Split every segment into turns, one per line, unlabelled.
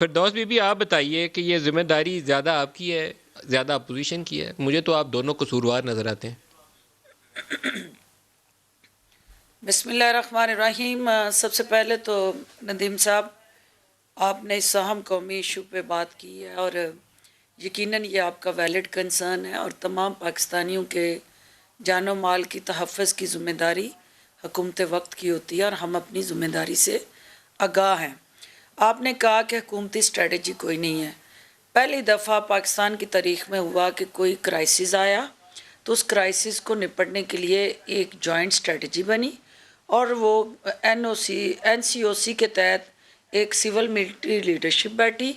फिरदौस बीबी, आप बताइए कि ये जिम्मेदारी ज़्यादा आपकी है, ज़्यादा अपोजिशन की है? मुझे तो आप दोनों कसूरवार नज़र आते हैं।
बिस्मिल्लाहिर्रहमानिर्रहीम। सबसे पहले तो नदीम साहब, आपने इस अहम कौमी इशू पे बात की है और यकीनन ये आपका वैलिड कंसर्न है और तमाम पाकिस्तानियों के जानो माल की तहफ़्फ़ुज़ की ज़िम्मेदारी हुकूमत वक्त की होती है और हम अपनी ज़िम्मेदारी से आगाह हैं। आपने कहा कि हुकूमती स्ट्रेटजी कोई नहीं है। पहली दफ़ा पाकिस्तान की तारीख़ में हुआ कि कोई क्राइसिस आया तो उस क्राइसिस को निपटने के लिए एक जॉइंट स्ट्रेटजी बनी और वो NCOC के तहत एक सिविल मिलिट्री लीडरशिप बैठी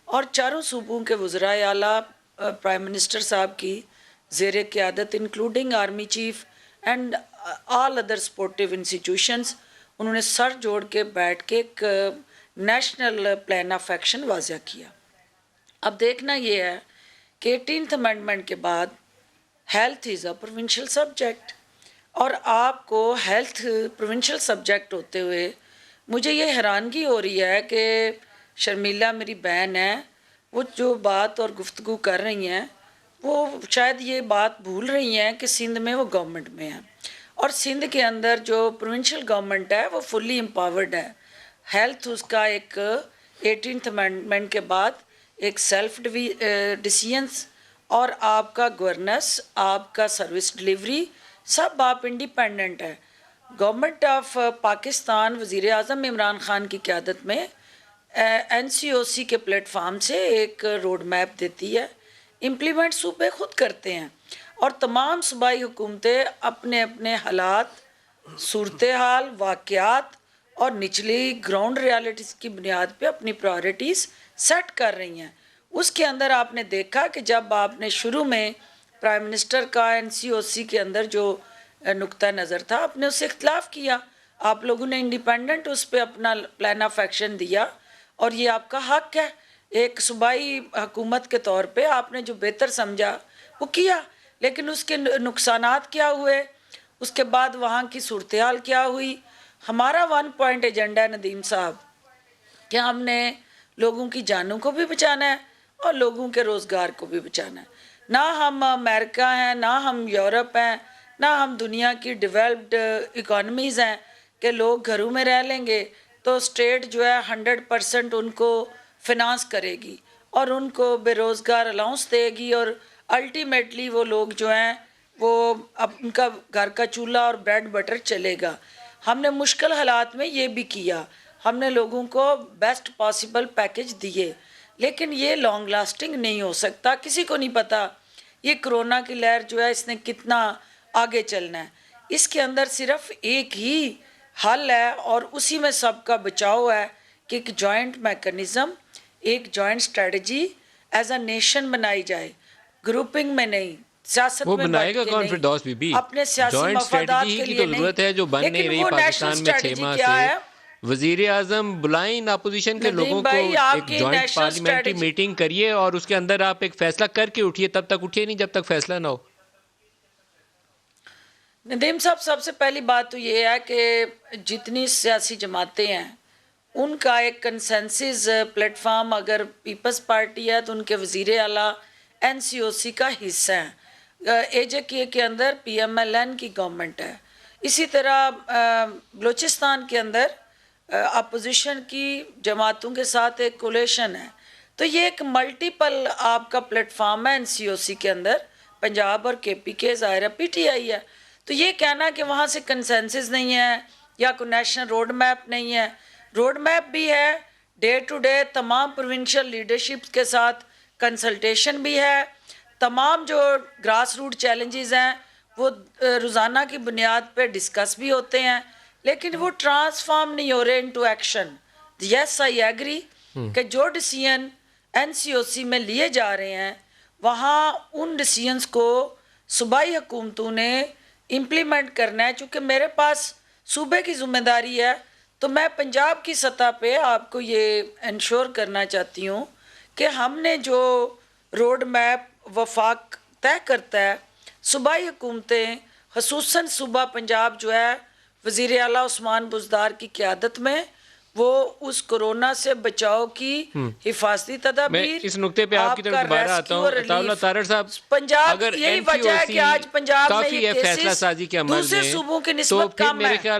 और चारों सूबों के वज़राए आला प्राइम मिनिस्टर साहब की ज़ेर क़यादत including army chief and all other supportive institutions, उन्होंने सर जोड़ के बैठ के एक नेशनल प्लान ऑफ एक्शन वाज़ा किया। अब देखना ये है कि 18th अमेंडमेंट के बाद health is a provincial subject और आपको हेल्थ प्रोविंशियल सब्जेक्ट होते हुए मुझे ये हैरानगी हो रही है कि शर्मिला मेरी बहन है, वो जो बात और गुफ्तगू कर रही हैं वो शायद ये बात भूल रही हैं कि सिंध में वो गवर्नमेंट में है और सिंध के अंदर जो प्रोविंशियल गवर्नमेंट है वो फुल्ली एम्पावर्ड है। हेल्थ उसका एक 18th अमेंडमेंट के बाद एक सेल्फ डिसीजंस और आपका गवर्नेंस, आपका सर्विस डिलीवरी, सब आप इंडिपेंडेंट है। गवर्नमेंट ऑफ पाकिस्तान वज़ीर आज़म इमरान ख़ान की क़यादत में NCOC के प्लेटफार्म से एक रोड मैप देती है, इम्प्लीमेंट सूबे खुद करते हैं और तमाम सूबाई हुकूमतें अपने अपने हालात, सूरत हाल, वाक़यात और निचली ग्राउंड रियलिटीज़ की बुनियाद पे अपनी प्रायोरिटीज़ सेट कर रही हैं। उसके अंदर आपने देखा कि जब आपने शुरू में प्राइम मिनिस्टर का NCOC के अंदर जो नुक्ता नज़र था, आपने उससे इख्तलाफ किया, आप लोगों ने इंडिपेंडेंट उस पर अपना प्लान ऑफ एक्शन दिया और ये आपका हक है। एक सूबाई हुकूमत के तौर पे आपने जो बेहतर समझा वो किया, लेकिन उसके नुकसानात क्या हुए, उसके बाद वहाँ की सूरत हाल क्या हुई। हमारा 1 पॉइंट एजेंडा है नदीम साहब कि हमने लोगों की जानों को भी बचाना है और लोगों के रोज़गार को भी बचाना है। ना हम अमेरिका हैं, ना हम यूरोप हैं, ना हम दुनिया की डेवलप्ड इकोनॉमीज़ हैं कि लोग घरों में रह लेंगे तो स्टेट जो है 100% उनको फिनांस करेगी और उनको बेरोज़गार अलाउंस देगी और अल्टीमेटली वो लोग जो हैं वो अब उनका घर का चूल्हा और ब्रेड बटर चलेगा। हमने मुश्किल हालात में ये भी किया, हमने लोगों को बेस्ट पॉसिबल पैकेज दिए, लेकिन ये लॉन्ग लास्टिंग नहीं हो सकता। किसी को नहीं पता ये कोरोना की लहर जो है इसने कितना आगे चलना है। इसके अंदर सिर्फ एक ही हल है और उसी में सबका बचाव है कि एक जॉइंट मैकेनिज़्म, एक joint strategy as a nation बनाई जाए, ग्रुपिंग में नहीं, सियासत
वो
में बैठ
बनाएगा
के
कौन
नहीं,
फिरदौस बीबी?
अपने सियासी
जॉइंट
मफादात
स्ट्रेटजी
के
की
लिए
तो
नहीं।
ज़रूरत है जो बन नहीं
लेकिन
रही
वो नेशनल
पाकिस्तान में 6
स्ट्रेटजी
माह
क्या
से।
है
वज़ीर आज़म बुलाएं इन अपोजिशन के लोगों
नदीम
को,
भाई?
एक
आपकी
joint
national
parliamentary
strategy,
meeting करिए और उसके अंदर आप एक फैसला करके उठिए। तब तक उठिए नहीं जब तक फैसला ना हो।
नदीम साहब, सबसे पहली बात तो ये है कि जितनी सियासी जमातें हैं उनका एक कंसेंसस प्लेटफार्म, अगर पीपल्स पार्टी है तो उनके वज़ीर आला NCOC का हिस्सा है। AJK के अंदर PMLN की गवर्नमेंट है। इसी तरह बलूचिस्तान के अंदर अपोजिशन की जमातों के साथ एक कोलेशन है। तो ये एक मल्टीपल आपका प्लेटफार्म है NCOC के अंदर। पंजाब और KPK ज़ाहिर है PTI है। तो ये कहना कि वहाँ से कंसेंसस नहीं है या कोई नेशनल रोड मैप नहीं है, रोड मैप भी है, डे टू डे तमाम प्रोविंशियल लीडरशिप के साथ कंसल्टेशन भी है, तमाम जो ग्रास रूट चैलेंजेस हैं वो रोज़ाना की बुनियाद पे डिस्कस भी होते हैं, लेकिन वो ट्रांसफॉर्म नहीं हो रहे into action. Yes, I agree कि जो डिसीजन NCOC में लिए जा रहे हैं वहाँ उन डिसीजंस को सूबाई हुकूमतों ने इम्प्लीमेंट करना है। चूँकि मेरे पास सूबे की ज़िम्मेदारी है तो मैं पंजाब की सतह पे आपको ये इंश्योर करना चाहती हूँ कि हमने जो रोड मैप वफाक तय करता है, सूबाई हुकूमतें खसूसन सूबा पंजाब जो है वज़ीर आला उस्मान बुज़दार की क़यादत में वो उस कोरोना से बचाव की हिफाजती
मैं
तदाबीर,
इस नुक्ते पे आपकी तरफ
आपका
दोबारा आता
रेस्क्यू
हूँ
और
अताउल्लाह
रिलीफ।
तारड़ साहब,
पंजाब
अगर
यही वजह है कि
NCOC
आज पंजाब में
काफी
ये
है फैसला
केसेस
साजी के अमल
दूसरे
में,
सूबों की
तो
निस्बत
फिर
कम
मेरे
है।
ख्याल